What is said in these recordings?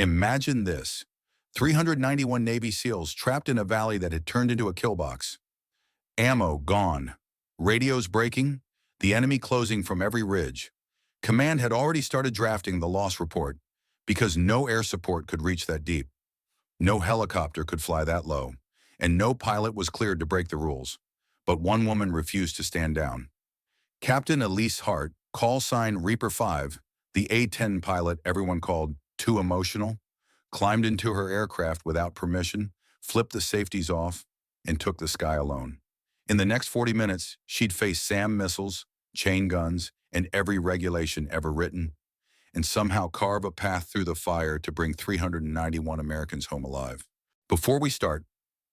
Imagine this. 391 Navy SEALs trapped in a valley that had turned into a kill box. Ammo gone. Radios breaking. The enemy closing from every ridge. Command had already started drafting the loss report because no air support could reach that deep. No helicopter could fly that low, and no pilot was cleared to break the rules. But one woman refused to stand down. Captain Elise Hart, call sign Reaper 5, the A-10 pilot everyone called too emotional, climbed into her aircraft without permission, flipped the safeties off, and took the sky alone. In the next 40 minutes, she'd face SAM missiles, chain guns, and every regulation ever written, and somehow carve a path through the fire to bring 391 Americans home alive. Before we start,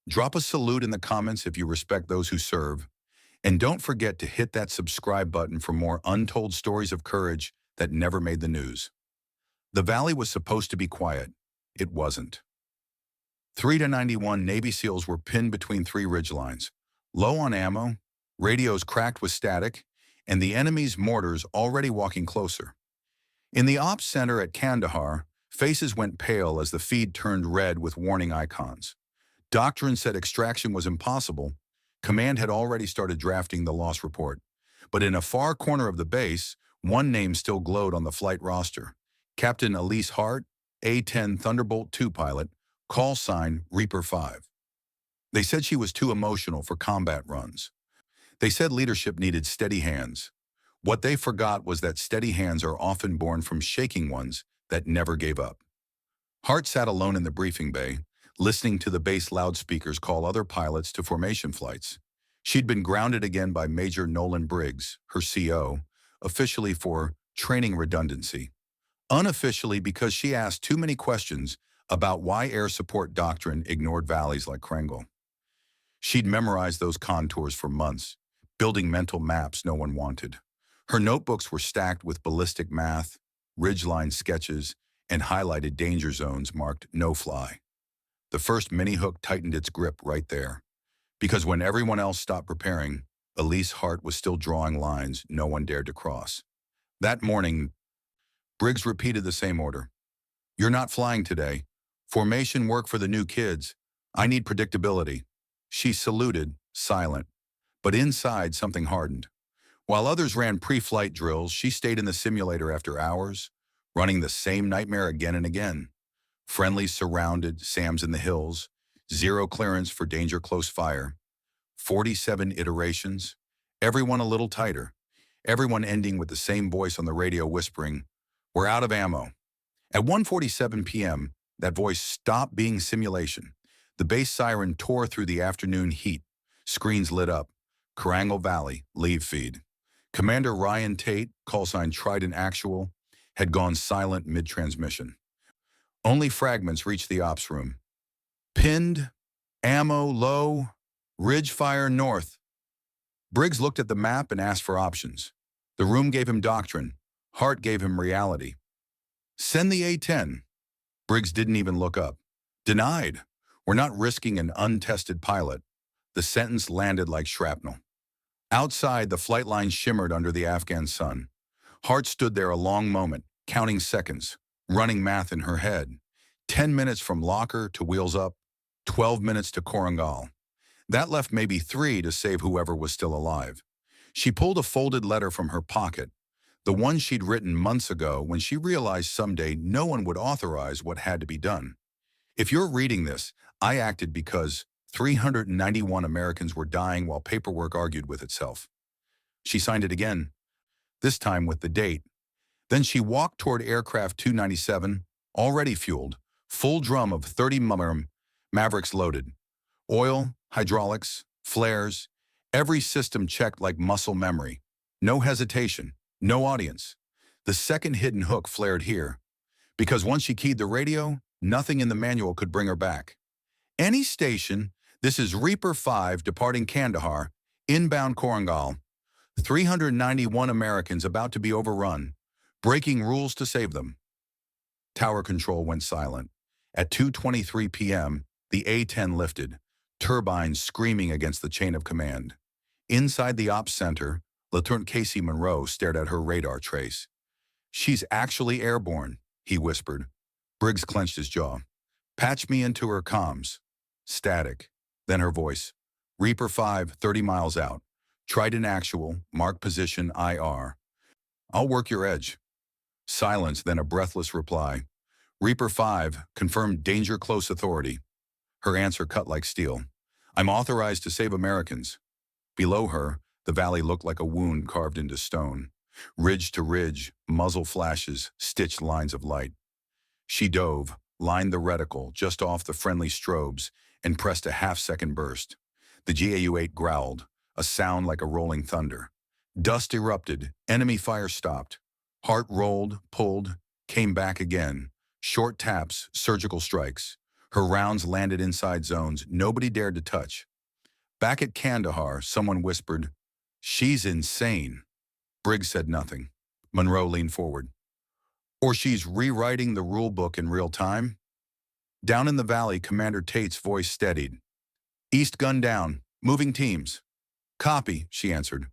drop a salute in the comments if you respect those who serve, and don't forget to hit that subscribe button for more untold stories of courage that never made the news. The valley was supposed to be quiet. It wasn't. 391 Navy SEALs were pinned between three ridgelines, low on ammo, radios cracked with static, and the enemy's mortars already walking closer. In the ops center at Kandahar, faces went pale as the feed turned red with warning icons. Doctrine said extraction was impossible. Command had already started drafting the loss report. But in a far corner of the base, one name still glowed on the flight roster. Captain Elise Hart, A-10 Thunderbolt II pilot, call sign Reaper 5. They said she was too emotional for combat runs. They said leadership needed steady hands. What they forgot was that steady hands are often born from shaking ones that never gave up. Hart sat alone in the briefing bay, listening to the base loudspeakers call other pilots to formation flights. She'd been grounded again by Major Nolan Briggs, her CO, officially for training redundancy. Unofficially because she asked too many questions about why air support doctrine ignored valleys like Krengal. She'd memorized those contours for months, building mental maps no one wanted. Her notebooks were stacked with ballistic math, ridgeline sketches, and highlighted danger zones marked no fly. The first mini hook tightened its grip right there, because when everyone else stopped preparing, Elise Hart was still drawing lines no one dared to cross. That morning, Briggs repeated the same order. You're not flying today. Formation work for the new kids. I need predictability. She saluted, silent, but inside something hardened. While others ran pre-flight drills, she stayed in the simulator after hours, running the same nightmare again and again. Friendlies surrounded, SAMs in the hills, zero clearance for danger close fire. 47 iterations, everyone a little tighter, everyone ending with the same voice on the radio whispering, "We're out of ammo." At 1:47 p.m., that voice stopped being simulation. The base siren tore through the afternoon heat. Screens lit up. Krengal Valley, leave feed. Commander Ryan Tate, callsign Trident Actual, had gone silent mid-transmission. Only fragments reached the ops room. Pinned, ammo low, ridge fire north. Briggs looked at the map and asked for options. The room gave him doctrine. Hart gave him reality. Send the A-10. Briggs didn't even look up. Denied. We're not risking an untested pilot. The sentence landed like shrapnel. Outside, the flight line shimmered under the Afghan sun. Hart stood there a long moment, counting seconds, running math in her head. 10 minutes from locker to wheels up, 12 minutes to Korangal. That left maybe 3 to save whoever was still alive. She pulled a folded letter from her pocket, the one she'd written months ago when she realized someday no one would authorize what had to be done. If you're reading this, I acted because 391 Americans were dying while paperwork argued with itself. She signed it again, this time with the date. Then she walked toward aircraft 297, already fueled, full drum of 30 Mavericks loaded. Oil, hydraulics, flares, every system checked like muscle memory. No hesitation, no audience. The second hidden hook flared here, because once she keyed the radio, nothing in the manual could bring her back. Any station, this is Reaper 5 departing Kandahar, inbound Korangal. 391 Americans about to be overrun, breaking rules to save them. Tower control went silent. At 2:23 p.m., the A-10 lifted, turbines screaming against the chain of command. Inside the ops center, Lieutenant Casey Monroe stared at her radar trace. "She's actually airborne," he whispered. Briggs clenched his jaw. Patch me into her comms. Static. Then her voice. Reaper 5, 30 miles out. Trident actual, mark position IR. I'll work your edge. Silence, then a breathless reply. Reaper 5, confirmed danger close authority. Her answer cut like steel. I'm authorized to save Americans. Below her, the valley looked like a wound carved into stone. Ridge to ridge, muzzle flashes, stitched lines of light. She dove, lined the reticle just off the friendly strobes, and pressed a half-second burst. The GAU-8 growled, a sound like a rolling thunder. Dust erupted, enemy fire stopped. Hart rolled, pulled, came back again. Short taps, surgical strikes. Her rounds landed inside zones nobody dared to touch. Back at Kandahar, someone whispered, "She's insane." Briggs said nothing. Monroe leaned forward. Or she's rewriting the rule book in real time? Down in the valley, Commander Tate's voice steadied. East gun down, moving teams. Copy, she answered.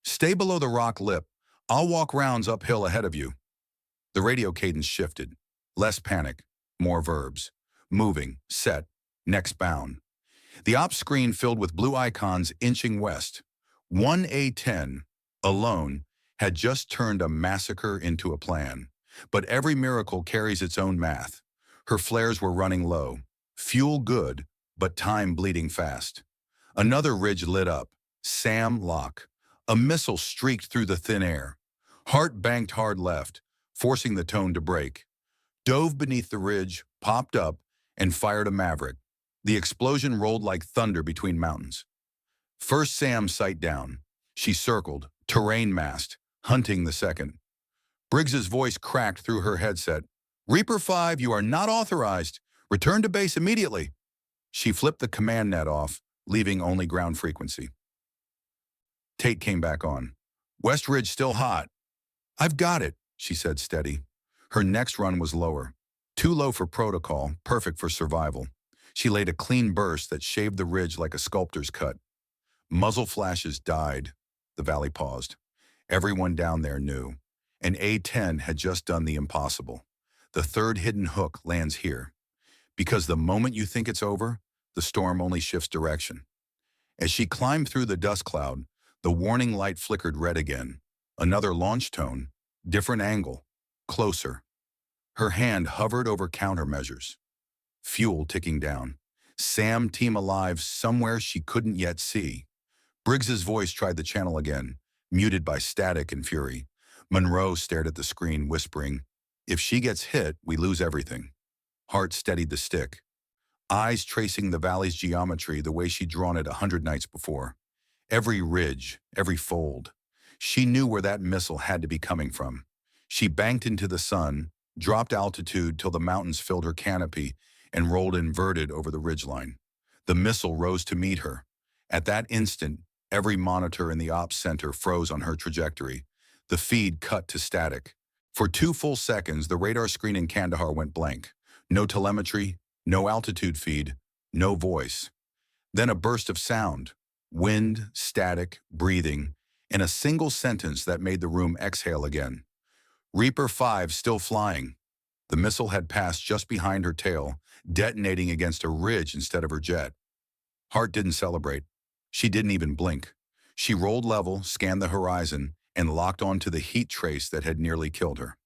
Stay below the rock lip. I'll walk rounds uphill ahead of you. The radio cadence shifted. Less panic, more verbs. Moving, set, next bound. The ops screen filled with blue icons inching west. One A-10, alone, had just turned a massacre into a plan. But every miracle carries its own math. Her flares were running low. Fuel good, but time bleeding fast. Another ridge lit up. Sam Lock. A missile streaked through the thin air. Hart banked hard left, forcing the tone to break. Dove beneath the ridge, popped up, and fired a Maverick. The explosion rolled like thunder between mountains. First Sam sight down. She circled, terrain masked, hunting the second. Briggs's voice cracked through her headset. Reaper 5, you are not authorized. Return to base immediately. She flipped the command net off, leaving only ground frequency. Tate came back on. West Ridge still hot. I've got it, she said steady. Her next run was lower. Too low for protocol, perfect for survival. She laid a clean burst that shaved the ridge like a sculptor's cut. Muzzle flashes died. The valley paused. Everyone down there knew. An A-10 had just done the impossible. The third hidden hook lands here. Because the moment you think it's over, the storm only shifts direction. As she climbed through the dust cloud, the warning light flickered red again. Another launch tone, different angle, closer. Her hand hovered over countermeasures. Fuel ticking down. Sam team alive somewhere she couldn't yet see. Briggs's voice tried the channel again, muted by static and fury. Monroe stared at the screen, whispering, if she gets hit, we lose everything. Hart steadied the stick, eyes tracing the valley's geometry the way she'd drawn it 100 nights before. Every ridge, every fold. She knew where that missile had to be coming from. She banked into the sun, dropped altitude till the mountains filled her canopy, and rolled inverted over the ridgeline. The missile rose to meet her. At that instant, every monitor in the ops center froze on her trajectory. The feed cut to static. For 2 full seconds, the radar screen in Kandahar went blank. No telemetry, no altitude feed, no voice. Then a burst of sound. Wind, static, breathing, and a single sentence that made the room exhale again. Reaper 5 still flying. The missile had passed just behind her tail, detonating against a ridge instead of her jet. Hart didn't celebrate. She didn't even blink. She rolled level, scanned the horizon, and locked onto the heat trace that had nearly killed her.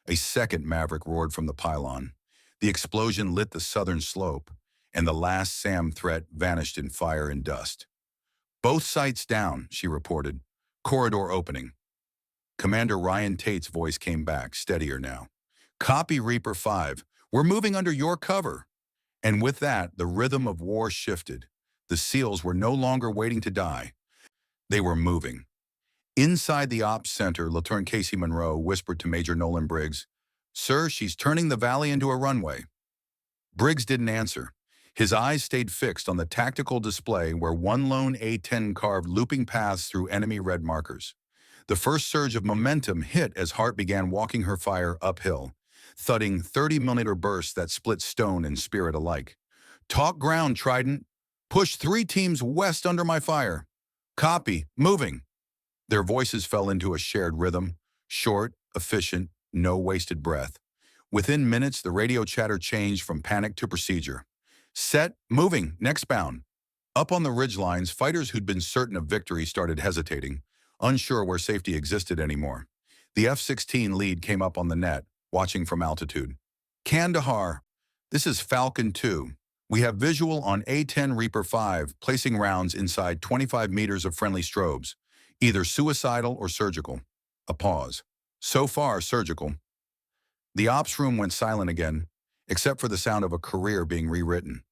A second Maverick roared from the pylon. The explosion lit the southern slope, and the last SAM threat vanished in fire and dust. Both sights down, she reported. Corridor opening. Commander Ryan Tate's voice came back, steadier now. Copy Reaper 5. We're moving under your cover. And with that, the rhythm of war shifted. The SEALs were no longer waiting to die. They were moving. Inside the ops center, Lieutenant Casey Monroe whispered to Major Nolan Briggs, Sir, she's turning the valley into a runway. Briggs didn't answer. His eyes stayed fixed on the tactical display where one lone A-10 carved looping paths through enemy red markers. The first surge of momentum hit as Hart began walking her fire uphill, thudding 30-millimeter bursts that split stone and spirit alike. Talk ground, Trident. Push 3 teams west under my fire. Copy. Moving. Their voices fell into a shared rhythm, short, efficient, no wasted breath. Within minutes, the radio chatter changed from panic to procedure. Set, moving, next bound. Up on the ridgelines, fighters who'd been certain of victory started hesitating, unsure where safety existed anymore. The F-16 lead came up on the net, watching from altitude. Kandahar, this is Falcon 2. We have visual on A-10 Reaper 5, placing rounds inside 25 meters of friendly strobes, either suicidal or surgical. A pause. So far, surgical. The ops room went silent again, except for the sound of a career being rewritten.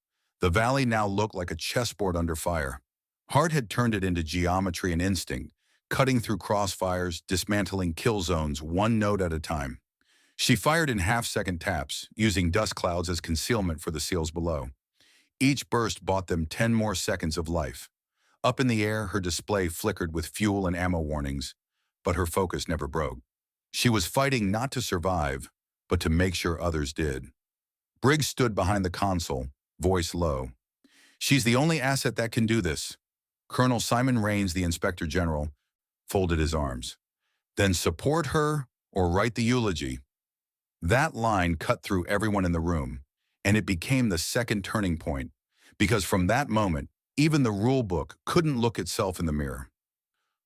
The valley now looked like a chessboard under fire. Hart had turned it into geometry and instinct, cutting through crossfires, dismantling kill zones one node at a time. She fired in half-second taps, using dust clouds as concealment for the SEALs below. Each burst bought them 10 more seconds of life. Up in the air, her display flickered with fuel and ammo warnings, but her focus never broke. She was fighting not to survive, but to make sure others did. Briggs stood behind the console, voice low. She's the only asset that can do this. Colonel Simon Raines, the Inspector General, folded his arms. Then support her or write the eulogy. That line cut through everyone in the room, and it became the second turning point, because from that moment, even the rule book couldn't look itself in the mirror.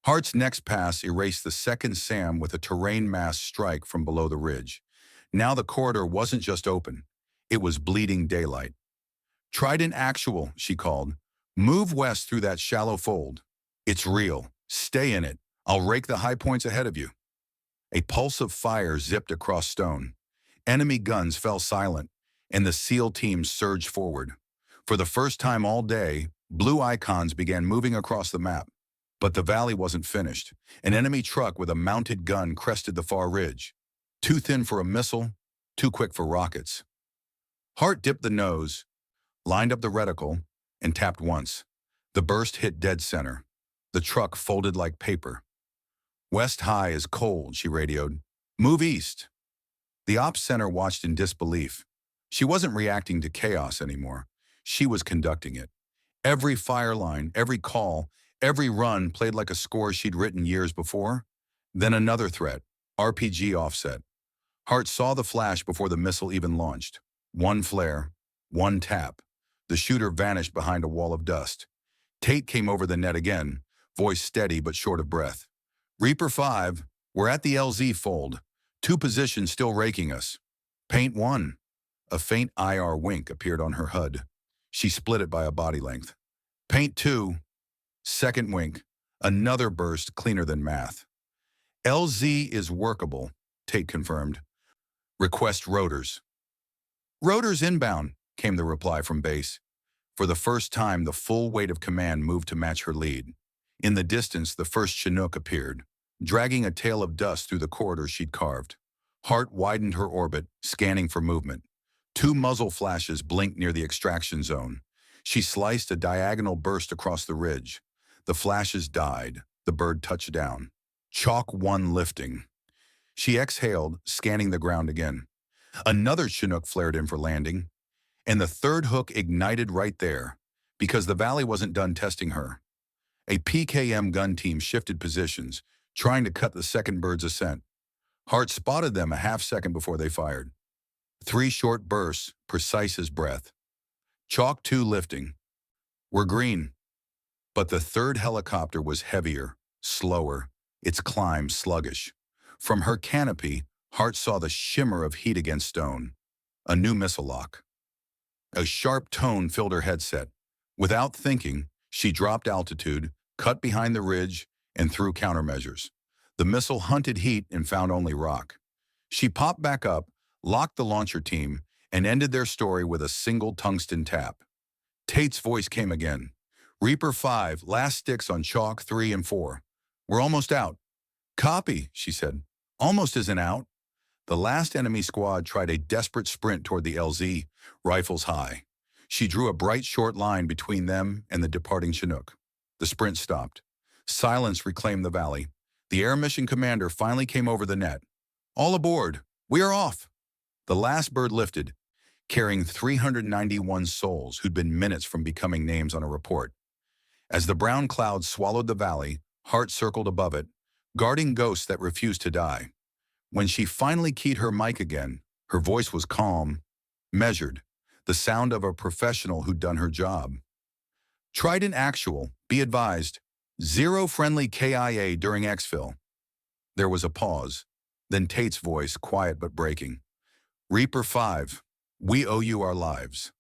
Hart's next pass erased the second SAM with a terrain mass strike from below the ridge. Now the corridor wasn't just open, it was bleeding daylight. Trident actual, she called. Move west through that shallow fold. It's real. Stay in it. I'll rake the high points ahead of you. A pulse of fire zipped across stone. Enemy guns fell silent, and the SEAL team surged forward. For the first time all day, blue icons began moving across the map. But the valley wasn't finished. An enemy truck with a mounted gun crested the far ridge. Too thin for a missile, too quick for rockets. Hart dipped the nose, lined up the reticle, and tapped once. The burst hit dead center. The truck folded like paper. West High is cold, she radioed. Move east. The ops center watched in disbelief. She wasn't reacting to chaos anymore. She was conducting it. Every fire line, every call, every run played like a score she'd written years before. Then another threat, RPG offset. Hart saw the flash before the missile even launched. One flare, one tap. The shooter vanished behind a wall of dust. Tate came over the net again, voice steady but short of breath. Reaper 5, we're at the LZ fold. 2 positions still raking us. Paint 1. A faint IR wink appeared on her HUD. She split it by a body length. Paint 2. Second wink. Another burst cleaner than math. LZ is workable, Tate confirmed. Request rotors. Rotors inbound, came the reply from base. For the first time, the full weight of command moved to match her lead. In the distance, the first Chinook appeared, dragging a tail of dust through the corridor she'd carved. Hart widened her orbit, scanning for movement. 2 muzzle flashes blinked near the extraction zone. She sliced a diagonal burst across the ridge. The flashes died. The bird touched down. Chalk 1 lifting. She exhaled, scanning the ground again. Another Chinook flared in for landing, and the third hook ignited right there, because the valley wasn't done testing her. A PKM gun team shifted positions, trying to cut the second bird's ascent. Hart spotted them a half-second before they fired. 3 short bursts, precise as breath. Chalk 2 lifting. We're green. But the third helicopter was heavier, slower, its climb sluggish. From her canopy, Hart saw the shimmer of heat against stone. A new missile lock. A sharp tone filled her headset. Without thinking, she dropped altitude, cut behind the ridge, and threw countermeasures. The missile hunted heat and found only rock. She popped back up, locked the launcher team, and ended their story with a single tungsten tap. Tate's voice came again. Reaper 5, last sticks on Chalk 3 and 4. We're almost out. Copy, she said. Almost isn't out. The last enemy squad tried a desperate sprint toward the LZ, rifles high. She drew a bright short line between them and the departing Chinook. The sprint stopped. Silence reclaimed the valley. The air mission commander finally came over the net. All aboard. We are off. The last bird lifted, carrying 391 souls who'd been minutes from becoming names on a report. As the brown clouds swallowed the valley, Hart circled above it, guarding ghosts that refused to die. When she finally keyed her mic again, Her voice was calm, measured, the sound of a professional who'd done her job. Trident Actual, be advised, zero friendly KIA during exfil. There was a pause. Then Tate's voice, quiet but breaking. Reaper 5, we owe you our lives.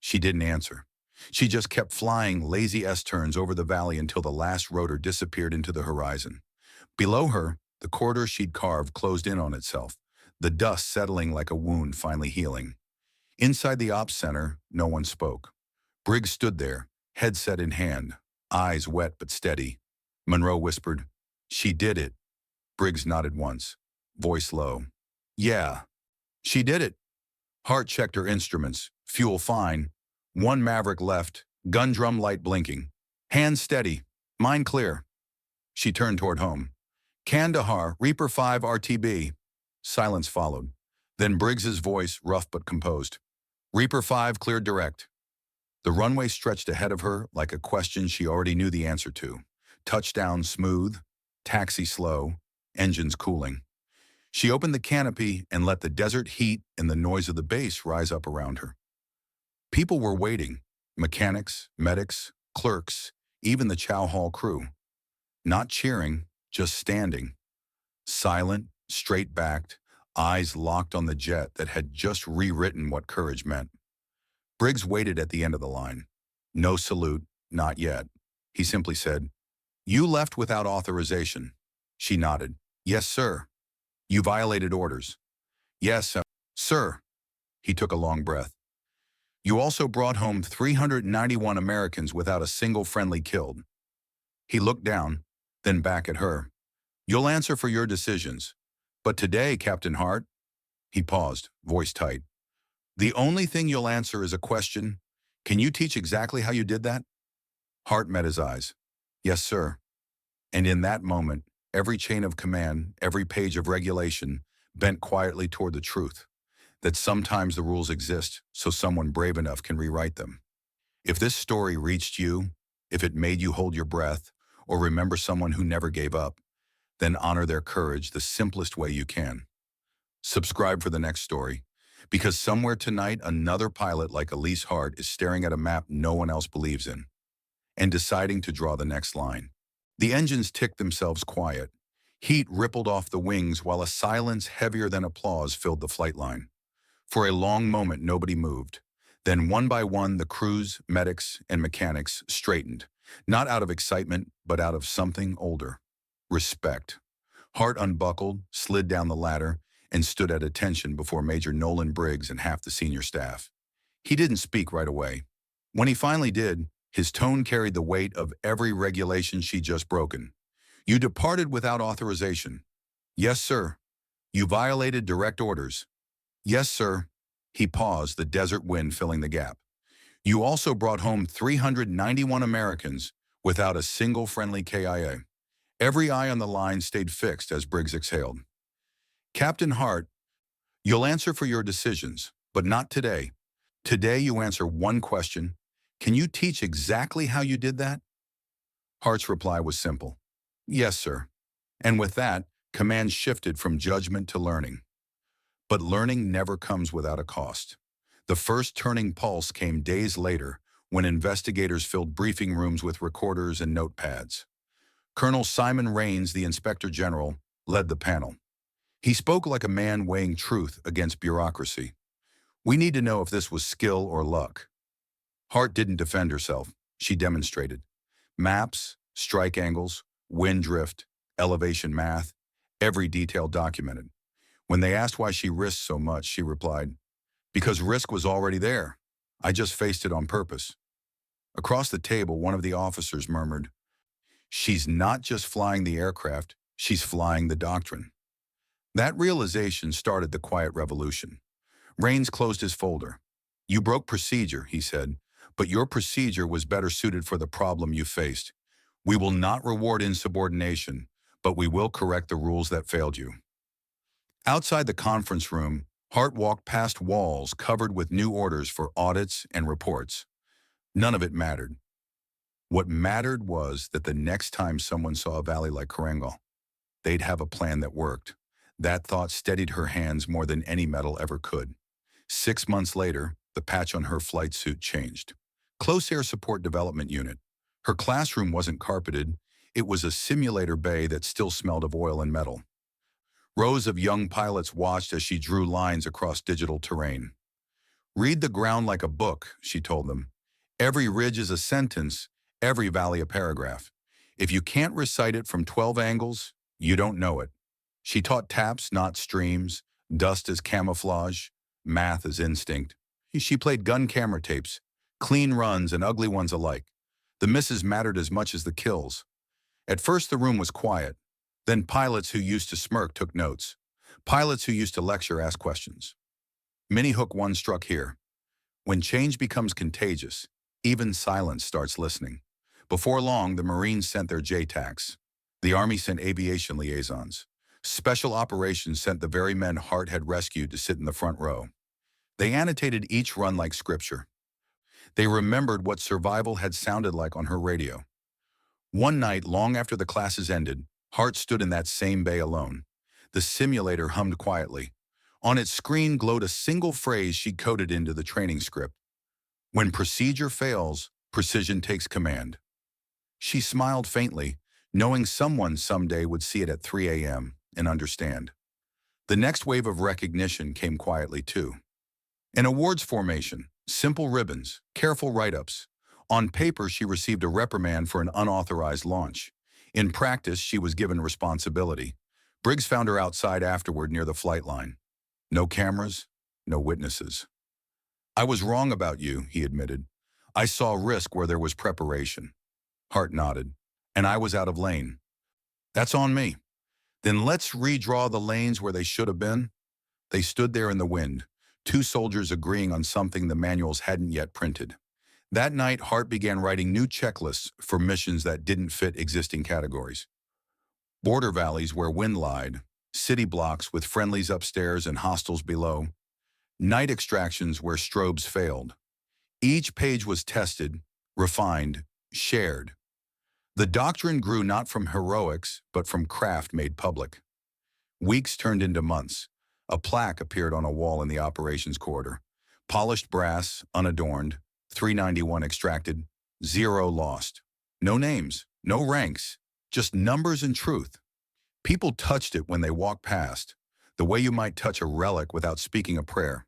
She didn't answer. She just kept flying lazy S-turns over the valley until the last rotor disappeared into the horizon. Below her, the corridor she'd carved closed in on itself, the dust settling like a wound finally healing. Inside the ops center, no one spoke. Briggs stood there, headset in hand, eyes wet but steady. Monroe whispered, "She did it." Briggs nodded once, voice low. "Yeah, she did it." Hart checked her instruments, fuel fine. One Maverick left, gun drum light blinking. Hands steady, mind clear. She turned toward home. Kandahar, Reaper 5 RTB. Silence followed. Then Briggs's voice, rough but composed. Reaper 5 cleared direct. The runway stretched ahead of her like a question she already knew the answer to. Touchdown smooth, taxi slow, engines cooling. She opened the canopy and let the desert heat and the noise of the base rise up around her. People were waiting, mechanics, medics, clerks, even the chow hall crew. Not cheering, just standing. Silent, straight-backed, eyes locked on the jet that had just rewritten what courage meant. Briggs waited at the end of the line. No salute, not yet. He simply said, "You left without authorization." She nodded. "Yes, sir." "You violated orders." "Yes, sir." He took a long breath. "You also brought home 391 Americans without a single friendly killed." He looked down, then back at her. "You'll answer for your decisions. But today, Captain Hart," he paused, voice tight, "the only thing you'll answer is a question. Can you teach exactly how you did that?" Hart met his eyes. "Yes, sir." And in that moment, every chain of command, every page of regulation, bent quietly toward the truth, that sometimes the rules exist so someone brave enough can rewrite them. If this story reached you, if it made you hold your breath, or remember someone who never gave up, then honor their courage the simplest way you can. Subscribe for the next story, because somewhere tonight another pilot like Elise Hart is staring at a map no one else believes in, and deciding to draw the next line. The engines ticked themselves quiet. Heat rippled off the wings while a silence heavier than applause filled the flight line. For a long moment, nobody moved. Then one by one, the crews, medics, and mechanics straightened, not out of excitement, but out of something older. Respect. Hart unbuckled, slid down the ladder, and stood at attention before Major Nolan Briggs and half the senior staff. He didn't speak right away. When he finally did, his tone carried the weight of every regulation she'd just broken. "You departed without authorization." "Yes, sir." "You violated direct orders." "Yes, sir." He paused, the desert wind filling the gap. "You also brought home 391 Americans without a single friendly KIA." Every eye on the line stayed fixed as Briggs exhaled. "Captain Hart, you'll answer for your decisions, but not today. Today you answer one question. Can you teach exactly how you did that?" Hart's reply was simple. "Yes, sir." And with that, command shifted from judgment to learning. But learning never comes without a cost. The first turning pulse came days later when investigators filled briefing rooms with recorders and notepads. Colonel Simon Raines, the Inspector General, led the panel. He spoke like a man weighing truth against bureaucracy. "We need to know if this was skill or luck." Hart didn't defend herself. She demonstrated. Maps, strike angles, wind drift, elevation math, every detail documented. When they asked why she risked so much, she replied, "Because risk was already there. I just faced it on purpose." Across the table, one of the officers murmured, "She's not just flying the aircraft, she's flying the doctrine." That realization started the quiet revolution. Raines closed his folder. "You broke procedure," he said, "but your procedure was better suited for the problem you faced. We will not reward insubordination, but we will correct the rules that failed you." Outside the conference room, Hart walked past walls covered with new orders for audits and reports. None of it mattered. What mattered was that the next time someone saw a valley like Karangal, they'd have a plan that worked. That thought steadied her hands more than any metal ever could. 6 months later, the patch on her flight suit changed. Close Air Support Development Unit. Her classroom wasn't carpeted. It was a simulator bay that still smelled of oil and metal. Rows of young pilots watched as she drew lines across digital terrain. "Read the ground like a book," she told them. "Every ridge is a sentence, every valley a paragraph. If you can't recite it from 12 angles, you don't know it." She taught taps, not streams, dust as camouflage, math as instinct. She played gun camera tapes, clean runs and ugly ones alike. The misses mattered as much as the kills. At first the room was quiet. Then pilots who used to smirk took notes. Pilots who used to lecture asked questions. Mini Hook 1 struck here. When change becomes contagious, even silence starts listening. Before long, the Marines sent their JTACs. The Army sent aviation liaisons. Special Operations sent the very men Hart had rescued to sit in the front row. They annotated each run like scripture. They remembered what survival had sounded like on her radio. One night, long after the classes ended, Hart stood in that same bay alone. The simulator hummed quietly. On its screen glowed a single phrase she coded into the training script. "When procedure fails, precision takes command." She smiled faintly, knowing someone someday would see it at 3 a.m. and understand. The next wave of recognition came quietly too. An awards formation, simple ribbons, careful write-ups. On paper, she received a reprimand for an unauthorized launch. In practice, she was given responsibility. Briggs found her outside afterward near the flight line. No cameras, no witnesses. "I was wrong about you," he admitted. "I saw risk where there was preparation." Hart nodded. "And I was out of lane." "That's on me." "Then let's redraw the lanes where they should have been." They stood there in the wind, two soldiers agreeing on something the manuals hadn't yet printed. That night, Hart began writing new checklists for missions that didn't fit existing categories. Border valleys where wind lied, city blocks with friendlies upstairs and hostiles below, night extractions where strobes failed. Each page was tested, refined, shared. The doctrine grew not from heroics, but from craft made public. Weeks turned into months. A plaque appeared on a wall in the operations corridor. Polished brass, unadorned, 391 extracted, 0 lost. No names, no ranks, just numbers and truth. People touched it when they walked past, the way you might touch a relic without speaking a prayer.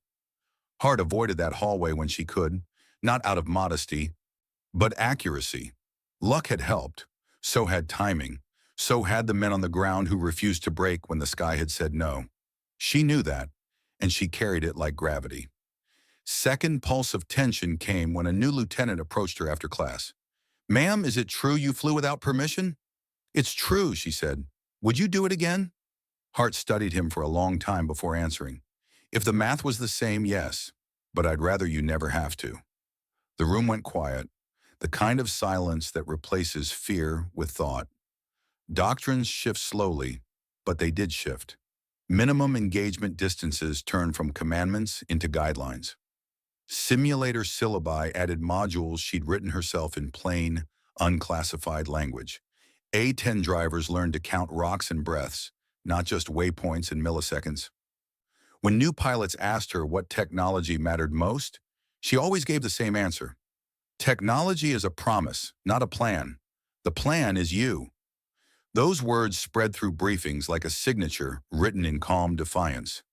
Hart avoided that hallway when she could, not out of modesty, but accuracy. Luck had helped, so had timing, so had the men on the ground who refused to break when the sky had said no. She knew that, and she carried it like gravity. Second pulse of tension came when a new lieutenant approached her after class. "Ma'am, is it true you flew without permission?" "It's true," she said. "Would you do it again?" Hart studied him for a long time before answering. "If the math was the same, yes, but I'd rather you never have to." The room went quiet, the kind of silence that replaces fear with thought. Doctrines shift slowly, but they did shift. Minimum engagement distances turned from commandments into guidelines. Simulator syllabi added modules she'd written herself in plain, unclassified language. A-10 drivers learned to count rocks and breaths, not just waypoints and milliseconds. When new pilots asked her what technology mattered most, she always gave the same answer. "Technology is a promise, not a plan. The plan is you." Those words spread through briefings like a signature written in calm defiance.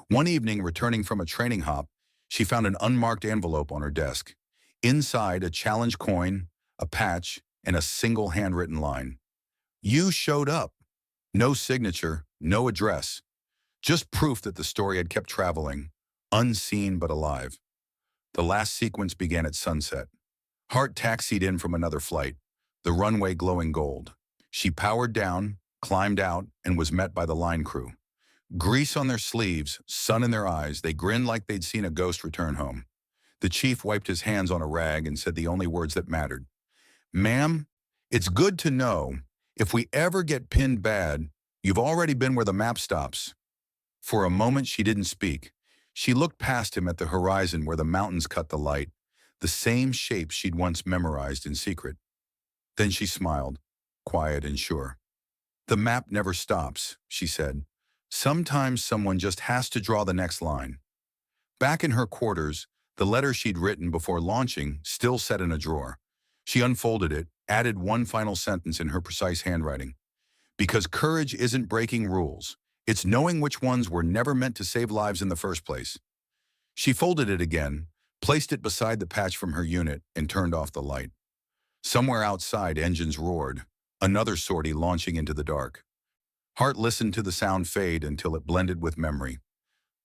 One evening, returning from a training hop, she found an unmarked envelope on her desk. Inside, a challenge coin, a patch, and a single handwritten line. "You showed up." No signature, no address. Just proof that the story had kept traveling, unseen but alive. The last sequence began at sunset. Hart taxied in from another flight, the runway glowing gold. She powered down, climbed out, and was met by the line crew. Grease on their sleeves, sun in their eyes, they grinned like they'd seen a ghost return home. The chief wiped his hands on a rag and said the only words that mattered. "Ma'am, it's good to know, if we ever get pinned bad, you've already been where the map stops." For a moment she didn't speak. She looked past him at the horizon where the mountains cut the light, the same shape she'd once memorized in secret. Then she smiled, quiet and sure. "The map never stops," she said. Sometimes someone just has to draw the next line. Back in her quarters, the letter she'd written before launching still sat in a drawer. She unfolded it, added one final sentence in her precise handwriting. Because courage isn't breaking rules. It's knowing which ones were never meant to save lives in the first place. She folded it again, placed it beside the patch from her unit, and turned off the light. Somewhere outside, engines roared, another sortie launching into the dark. Hart listened to the sound fade until it blended with memory.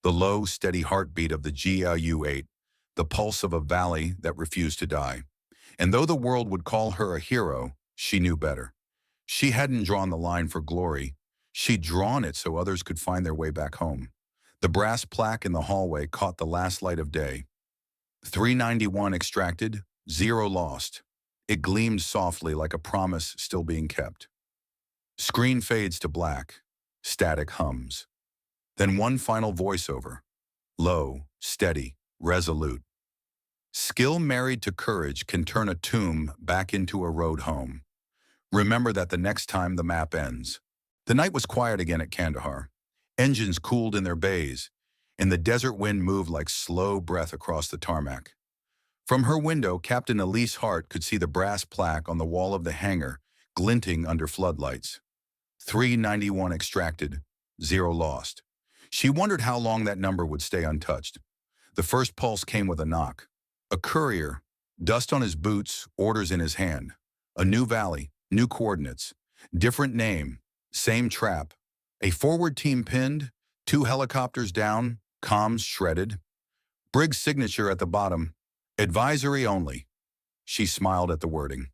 The low, steady heartbeat of the GLU-8, the pulse of a valley that refused to die. And though the world would call her a hero, she knew better. She hadn't drawn the line for glory. She'd drawn it so others could find their way back home. The brass plaque in the hallway caught the last light of day. 391 extracted, 0 lost. It gleamed softly like a promise still being kept. Screen fades to black. Static hums. Then one final voiceover. Low, steady, resolute. Skill married to courage can turn a tomb back into a road home. Remember that the next time the map ends. The night was quiet again at Kandahar. Engines cooled in their bays, and the desert wind moved like slow breath across the tarmac. From her window, Captain Elise Hart could see the brass plaque on the wall of the hangar glinting under floodlights. 391 extracted, 0 lost. She wondered how long that number would stay untouched. The first pulse came with a knock. A courier, dust on his boots, orders in his hand. A new valley, new coordinates, different name, same trap. A forward team pinned, 2 helicopters down, comms shredded. Briggs' signature at the bottom, advisory only. She smiled at the wording.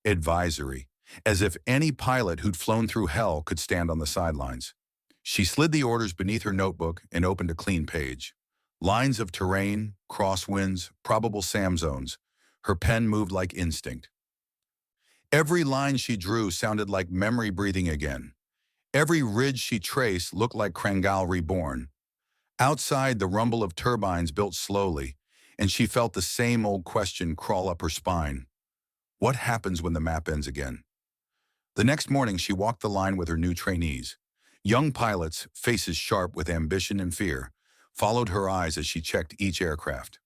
Advisory, as if any pilot who'd flown through hell could stand on the sidelines. She slid the orders beneath her notebook and opened a clean page. Lines of terrain, crosswinds, probable SAM zones. Her pen moved like instinct. Every line she drew sounded like memory breathing again. Every ridge she traced looked like Krangal reborn. Outside, the rumble of turbines built slowly, and she felt the same old question crawl up her spine. What happens when the map ends again? The next morning, she walked the line with her new trainees. Young pilots, faces sharp with ambition and fear, followed her eyes as she checked each aircraft.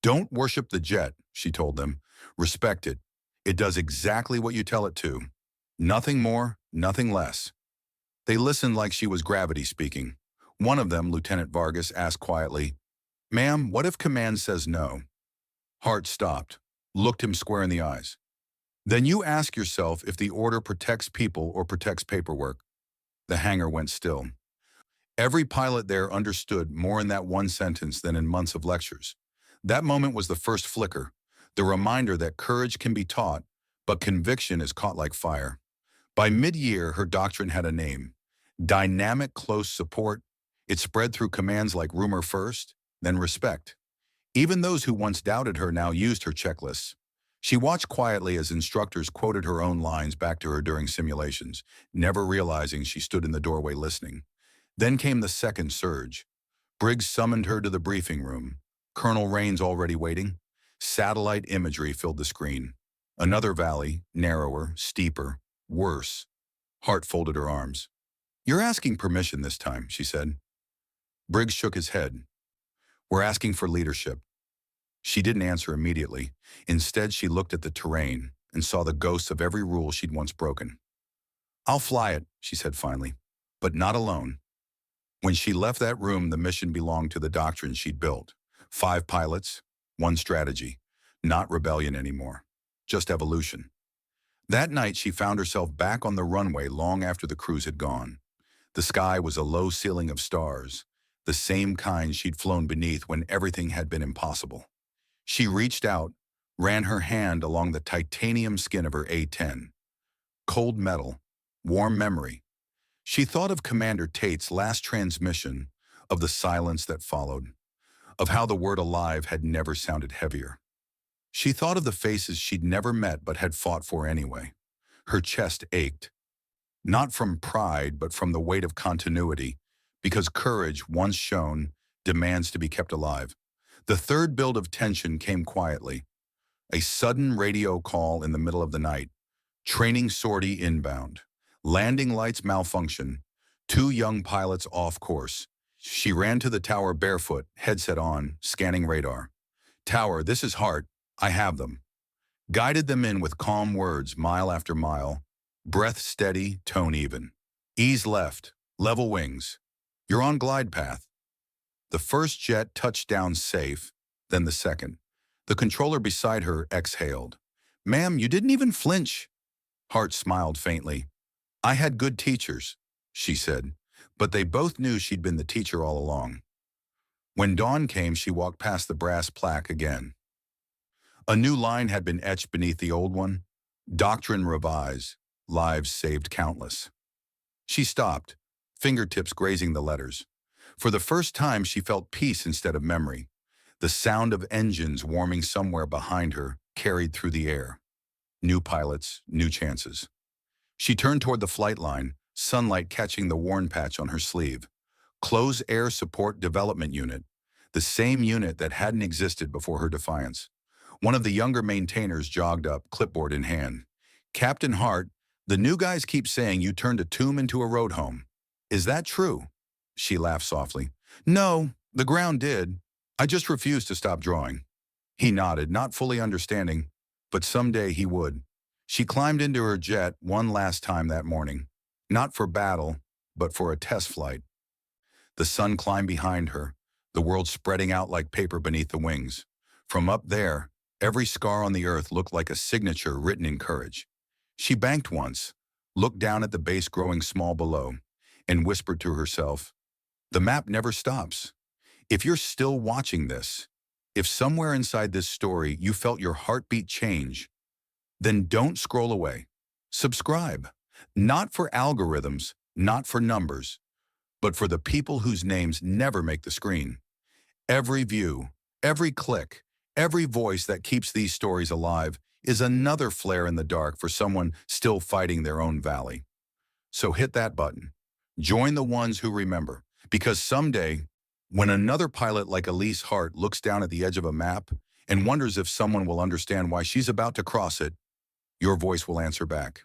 Don't worship the jet, she told them. Respect it. It does exactly what you tell it to. Nothing more, nothing less. They listened like she was gravity speaking. One of them, Lieutenant Vargas, asked quietly, "Ma'am, what if command says no?" Hart stopped, looked him square in the eyes. "Then you ask yourself if the order protects people or protects paperwork." The hangar went still. Every pilot there understood more in that one sentence than in months of lectures. That moment was the first flicker, the reminder that courage can be taught, but conviction is caught like fire. By mid-year, her doctrine had a name. Dynamic close support. It spread through commands like rumor first, then respect. Even those who once doubted her now used her checklists. She watched quietly as instructors quoted her own lines back to her during simulations, never realizing she stood in the doorway listening. Then came the second surge. Briggs summoned her to the briefing room. Colonel Rains already waiting. Satellite imagery filled the screen. Another valley, narrower, steeper, worse. Hart folded her arms. "You're asking permission this time," she said. Briggs shook his head. "We're asking for leadership." She didn't answer immediately. Instead, she looked at the terrain and saw the ghosts of every rule she'd once broken. "I'll fly it," she said finally, "but not alone." When she left that room, the mission belonged to the doctrine she'd built. 5 pilots, 1 strategy. Not rebellion anymore, just evolution. That night, she found herself back on the runway long after the crews had gone. The sky was a low ceiling of stars, the same kind she'd flown beneath when everything had been impossible. She reached out, ran her hand along the titanium skin of her A-10. Cold metal, warm memory. She thought of Commander Tate's last transmission, of the silence that followed, of how the word alive had never sounded heavier. She thought of the faces she'd never met but had fought for anyway. Her chest ached, not from pride but from the weight of continuity, because courage, once shown, demands to be kept alive. The third build of tension came quietly. A sudden radio call in the middle of the night. Training sortie inbound. Landing lights malfunction. Two young pilots off course. She ran to the tower barefoot, headset on, scanning radar. Tower, this is Hart. I have them. Guided them in with calm words, mile after mile. Breath steady, tone even. Ease left, level wings. You're on glide path. The first jet touched down safe, then the second. The controller beside her exhaled. Ma'am, you didn't even flinch. Hart smiled faintly. I had good teachers, she said, but they both knew she'd been the teacher all along. When dawn came, she walked past the brass plaque again. A new line had been etched beneath the old one. Doctrine revised, lives saved countless. She stopped, fingertips grazing the letters. For the first time, she felt peace instead of memory. The sound of engines warming somewhere behind her carried through the air. New pilots, new chances. She turned toward the flight line, sunlight catching the worn patch on her sleeve. Close Air Support Development Unit, the same unit that hadn't existed before her defiance. One of the younger maintainers jogged up, clipboard in hand. Captain Hart, the new guys keep saying you turned a tomb into a road home. Is that true? She laughed softly. No, the ground did. I just refused to stop drawing. He nodded, not fully understanding, but someday he would. She climbed into her jet one last time that morning, not for battle, but for a test flight. The sun climbed behind her, the world spreading out like paper beneath the wings. From up there, every scar on the earth looked like a signature written in courage. She banked once, looked down at the base growing small below, and whispered to herself, the map never stops. If you're still watching this, if somewhere inside this story you felt your heartbeat change, then don't scroll away. Subscribe. Not for algorithms, not for numbers, but for the people whose names never make the screen. Every view, every click, every voice that keeps these stories alive is another flare in the dark for someone still fighting their own valley. So hit that button. Join the ones who remember, because someday, when another pilot like Elise Hart looks down at the edge of a map and wonders if someone will understand why she's about to cross it, your voice will answer back.